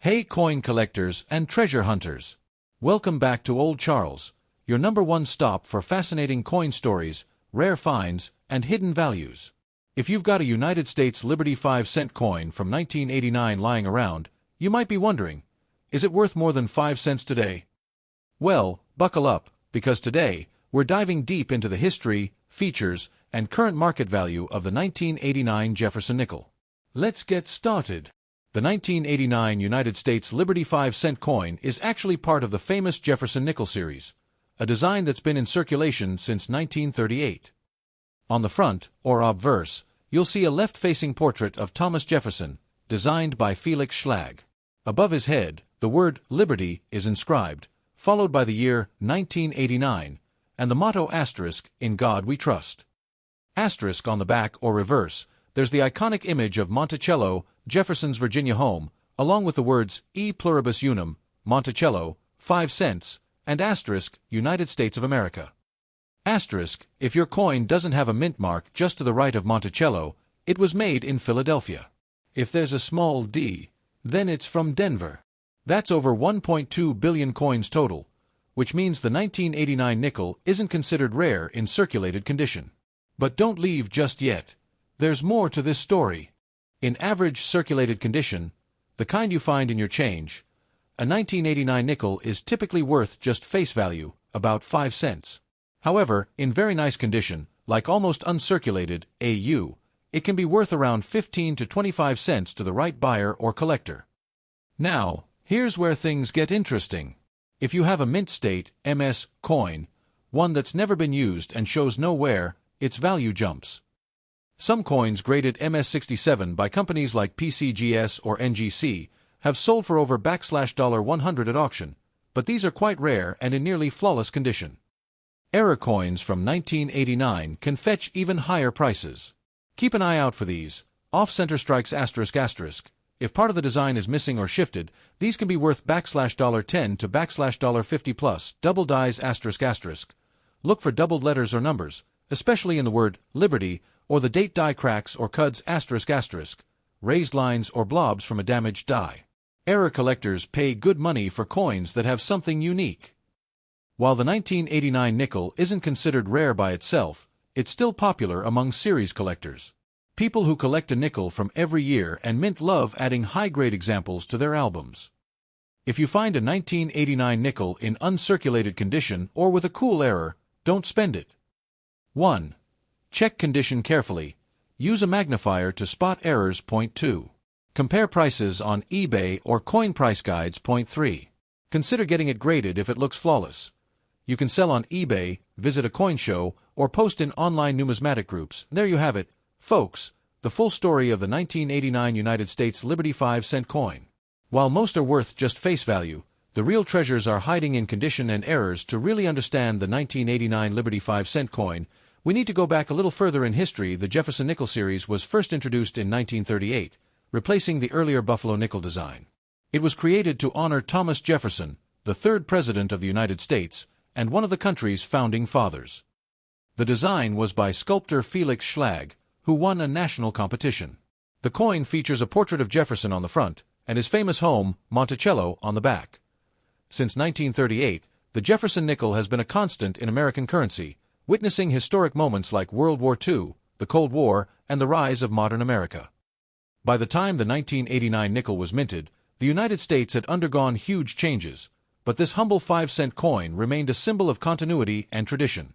Hey coin collectors and treasure hunters! Welcome back to Old Charles, your #1 stop for fascinating coin stories, rare finds, and hidden values. If you've got a United States Liberty 5-cent coin from 1989 lying around, you might be wondering, is it worth more than 5 cents today? Well, buckle up, because today, we're diving deep into the history, features, and current market value of the 1989 Jefferson Nickel. Let's get started. The 1989 United States Liberty 5-cent coin is actually part of the famous Jefferson Nickel series, a design that's been in circulation since 1938. On the front, or obverse, you'll see a left-facing portrait of Thomas Jefferson, designed by Felix Schlag. Above his head, the word Liberty is inscribed, followed by the year 1989, and the motto *, In God We Trust. * on the back or reverse, there's the iconic image of Monticello, Jefferson's Virginia home, along with the words E pluribus unum, Monticello, 5 cents, and * United States of America. *, if your coin doesn't have a mint mark just to the right of Monticello, it was made in Philadelphia. If there's a small d, then it's from Denver. That's over 1.2 billion coins total, which means the 1989 nickel isn't considered rare in circulated condition. But don't leave just yet. There's more to this story. In average circulated condition, the kind you find in your change, a 1989 nickel is typically worth just face value, about 5 cents. However, in very nice condition, like almost uncirculated AU, it can be worth around 15 to 25 cents to the right buyer or collector. Now, here's where things get interesting. If you have a mint state MS coin, one that's never been used and shows no wear, its value jumps. Some coins graded MS67 by companies like PCGS or NGC have sold for over $100 at auction, but these are quite rare and in nearly flawless condition. Error coins from 1989 can fetch even higher prices. Keep an eye out for these, off-center strikes ***. If part of the design is missing or shifted, these can be worth $10 to $50 plus, double dies ***. Look for doubled letters or numbers, especially in the word Liberty, or the date die cracks or cuds ***, raised lines or blobs from a damaged die. Error collectors pay good money for coins that have something unique. While the 1989 nickel isn't considered rare by itself, it's still popular among series collectors. People who collect a nickel from every year and mint love adding high-grade examples to their albums. If you find a 1989 nickel in uncirculated condition or with a cool error, don't spend it. 1. Check condition carefully. Use a magnifier to spot errors. 2. Compare prices on eBay or coin price guides. 3. Consider getting it graded if it looks flawless. You can sell on eBay, visit a coin show, or post in online numismatic groups. There you have it, folks, the full story of the 1989 United States Liberty 5-cent coin. While most are worth just face value, the real treasures are hiding in condition and errors. To really understand the 1989 Liberty 5-cent coin, we need to go back a little further in history. The Jefferson Nickel series was first introduced in 1938, replacing the earlier Buffalo nickel design. It was created to honor Thomas Jefferson, the third president of the United States, and one of the country's founding fathers. The design was by sculptor Felix Schlag, who won a national competition. The coin features a portrait of Jefferson on the front, and his famous home, Monticello, on the back. Since 1938, the Jefferson nickel has been a constant in American currency, witnessing historic moments like World War II, the Cold War, and the rise of modern America. By the time the 1989 nickel was minted, the United States had undergone huge changes, but this humble 5-cent coin remained a symbol of continuity and tradition.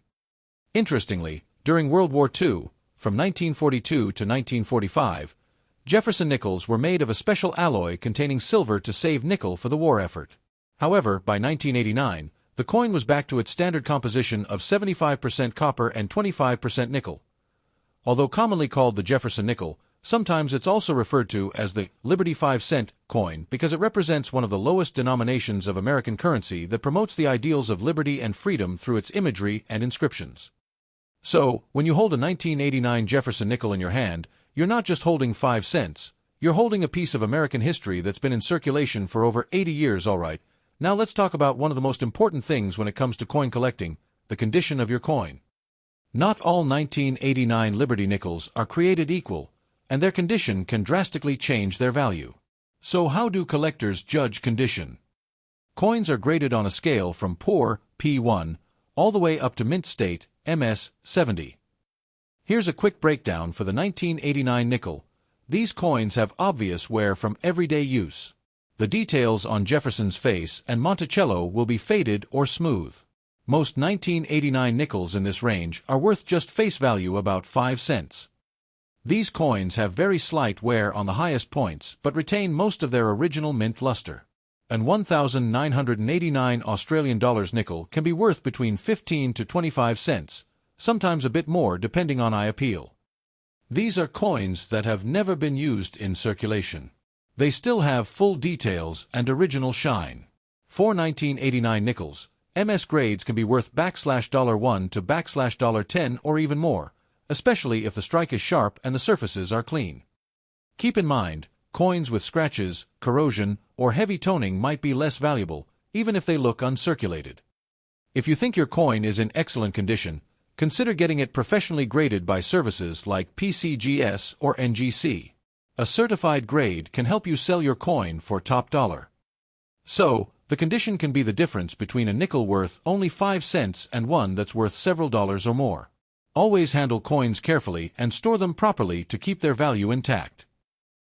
Interestingly, during World War II, from 1942 to 1945, Jefferson nickels were made of a special alloy containing silver to save nickel for the war effort. However, by 1989, the coin was back to its standard composition of 75% copper and 25% nickel. Although commonly called the Jefferson nickel, sometimes it's also referred to as the Liberty 5-cent coin because it represents one of the lowest denominations of American currency that promotes the ideals of liberty and freedom through its imagery and inscriptions. So, when you hold a 1989 Jefferson nickel in your hand, you're not just holding 5 cents, you're holding a piece of American history that's been in circulation for over 80 years, alright. Now let's talk about one of the most important things when it comes to coin collecting, the condition of your coin. Not all 1989 Liberty nickels are created equal, and their condition can drastically change their value. So how do collectors judge condition? Coins are graded on a scale from poor, P1, all the way up to mint state, MS, 70. Here's a quick breakdown for the 1989 nickel. These coins have obvious wear from everyday use. The details on Jefferson's face and Monticello will be faded or smooth. Most 1989 nickels in this range are worth just face value about 5 cents. These coins have very slight wear on the highest points but retain most of their original mint luster. An 1,989 Australian dollars nickel can be worth between 15 to 25 cents, sometimes a bit more depending on eye appeal. These are coins that have never been used in circulation. They still have full details and original shine. For 1989 nickels, MS grades can be worth $1 to $10 or even more, especially if the strike is sharp and the surfaces are clean. Keep in mind, coins with scratches, corrosion, or heavy toning might be less valuable, even if they look uncirculated. If you think your coin is in excellent condition, consider getting it professionally graded by services like PCGS or NGC. A certified grade can help you sell your coin for top dollar. So, the condition can be the difference between a nickel worth only 5 cents and one that's worth several dollars or more. Always handle coins carefully and store them properly to keep their value intact.